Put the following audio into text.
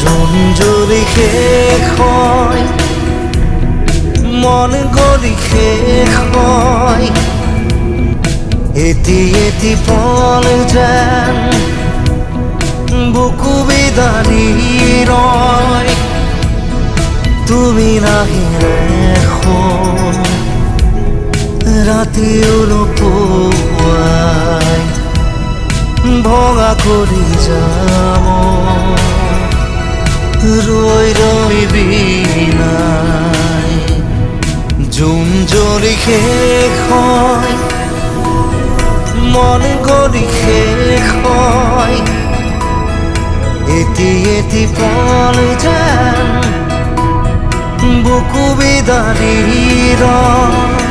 zone যদি শেষ হয় মন গলি শেষ হয় এটি এটি পল যেন বুকু বিদাৰি ৰয় তুমি নাহিলে ৰাতিও নোপোৱাই ভঙা কৰি যাম ৰৈ ৰৈ বিনাই জোন যদি শেষ হয় মন গলি শেষ হয় এটি এটি পল যেন বুকু বিদাৰি ৰয়